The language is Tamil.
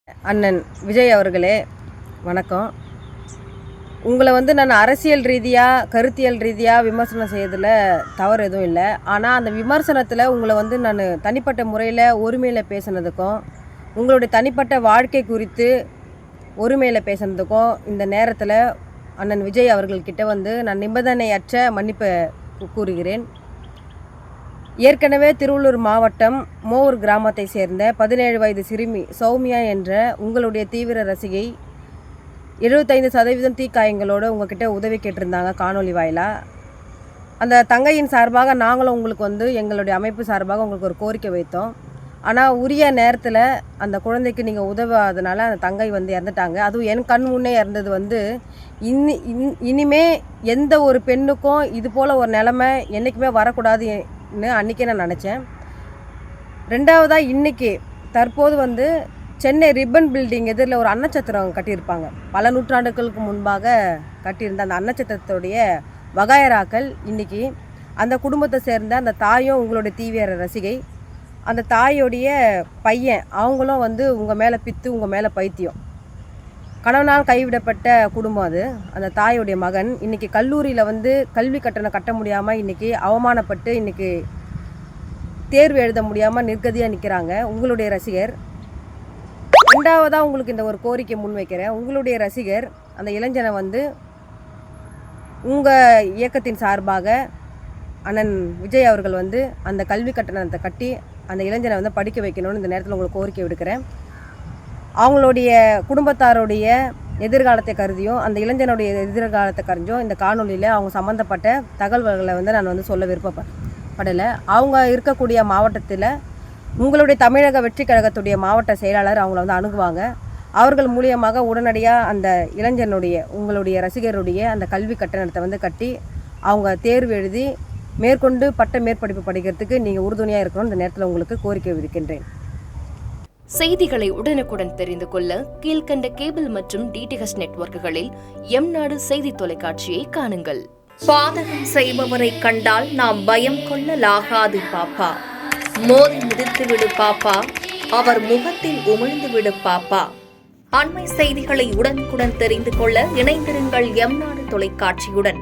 அண்ணன் விஜய் அவர்களே வணக்கம். உங்களை நான் அரசியல் ரீதியாக கருத்தியல் ரீதியாக விமர்சனம் செய்யறதுல தவறு எதுவும் இல்லை. ஆனால் அந்த விமர்சனத்தில் உங்களை நான் தனிப்பட்ட முறையில் ஒருமையில் பேசுனதுக்கும் உங்களுடைய தனிப்பட்ட வாழ்க்கை குறித்து ஒருமையில் பேசுனதுக்கும் இந்த நேரத்தில் அண்ணன் விஜய் அவர்கள்கிட்ட நான் நிபந்தனையற்ற மன்னிப்பை கூறுகிறேன். ஏற்கனவே திருவள்ளூர் மாவட்டம் மோவூர் கிராமத்தை சேர்ந்த 17 வயது சிறுமி சௌமியா என்ற உங்களுடைய தீவிர ரசிகை 75% தீக்காயங்களோடு உங்ககிட்ட உதவி கேட்டிருந்தாங்க காணொலி வாயிலாக. அந்த தங்கையின் சார்பாக நாங்களும் உங்களுக்கு எங்களுடைய அமைப்பு சார்பாக உங்களுக்கு ஒரு கோரிக்கை வைத்தோம். ஆனால் உரிய நேரத்தில் அந்த குழந்தைக்கு நீங்கள் உதவாதனால அந்த தங்கை இறந்துட்டாங்க. அதுவும் என் கண் முன்னே இறந்தது இனிமே எந்த ஒரு பெண்ணுக்கும் இது போல் ஒரு நிலைமை என்றைக்குமே வரக்கூடாதுன்னு அன்றைக்கே நான் நினச்சேன். ரெண்டாவதாக இன்றைக்கி தற்போது சென்னை ரிப்பன் பில்டிங் எதிரில் ஒரு அன்னச்சத்திரம் கட்டியிருப்பாங்க. பல நூற்றாண்டுகளுக்கு முன்பாக கட்டியிருந்த அந்த அன்னச்சத்திரத்துடைய வகாயராக்கள் இன்றைக்கி அந்த குடும்பத்தை சேர்ந்த அந்த தாயும் உங்களுடைய தீவிர ரசிகை, அந்த தாயோடைய பையன் அவங்களும் உங்கள் மேலே பித்து உங்கள் மேலே பைத்தியம். கணவனால் கைவிடப்பட்ட குடும்பம் அது. அந்த தாயோடைய மகன் இன்றைக்கி கல்லூரியில் கல்வி கட்டணம் கட்ட முடியாமல் இன்றைக்கி அவமானப்பட்டு இன்றைக்கி தேர்வு எழுத முடியாமல் நிர்கதியாக நிற்கிறாங்க உங்களுடைய ரசிகர். ரெண்டாவதாக உங்களுக்கு இந்த ஒரு கோரிக்கை முன்வைக்கிறேன். உங்களுடைய ரசிகர் அந்த இளைஞனை உங்கள் இயக்கத்தின் சார்பாக அண்ணன் விஜய் அவர்கள் அந்த கல்வி கட்டணத்தை கட்டி அந்த இளைஞனை படிக்க வைக்கணும்னு இந்த நேரத்தில் உங்களுக்கு கோரிக்கை விடுக்கிறேன். அவங்களுடைய குடும்பத்தாருடைய எதிர்காலத்தை கருதியும் அந்த இளைஞனுடைய எதிர்காலத்தை கருதியும் இந்த காணொலியில் அவங்க சம்மந்தப்பட்ட தகவல்களை நான் சொல்ல விருப்பப்படலை. அவங்க இருக்கக்கூடிய மாவட்டத்தில் உங்களுடைய தமிழக வெற்றி கழகத்துடைய மாவட்ட செயலாளர் அவங்கள அணுகுவாங்க. அவர்கள் மூலியமாக உடனடியாக அந்த இளைஞனுடைய உங்களுடைய ரசிகருடைய அந்த கல்வி கட்டணத்தை கட்டி அவங்க தேர்வு எழுதி மேற்கொண்டு பட்ட மேற்படிப்பு படிக்கிறதுக்கு நீங்கள் உறுதுணையாக இருக்கணும்னு இந்த நேரத்தில் உங்களுக்கு கோரிக்கை விடுக்கின்றேன். செய்திகளை உடனுக்குடன் தெரிந்து கொள்ள கீழ்கண்ட கேபிள் மற்றும் டிடிஹெச் நெட்வொர்க்குகளில் எம்நாடு செய்தி தொலைக்காட்சியை காணுங்கள். பாதகம் செய்பவரை கண்டால் நாம் பயம் கொள்ளலாகாது பாப்பா. மோதி மிதித்து விடு பாப்பா, அவர் முகத்தில் உமிழ்ந்து விடு பாப்பா. அண்மை செய்திகளை உடனுக்குடன் தெரிந்து கொள்ள இணைந்திருங்கள் எம்நாடு தொலைக்காட்சியுடன்.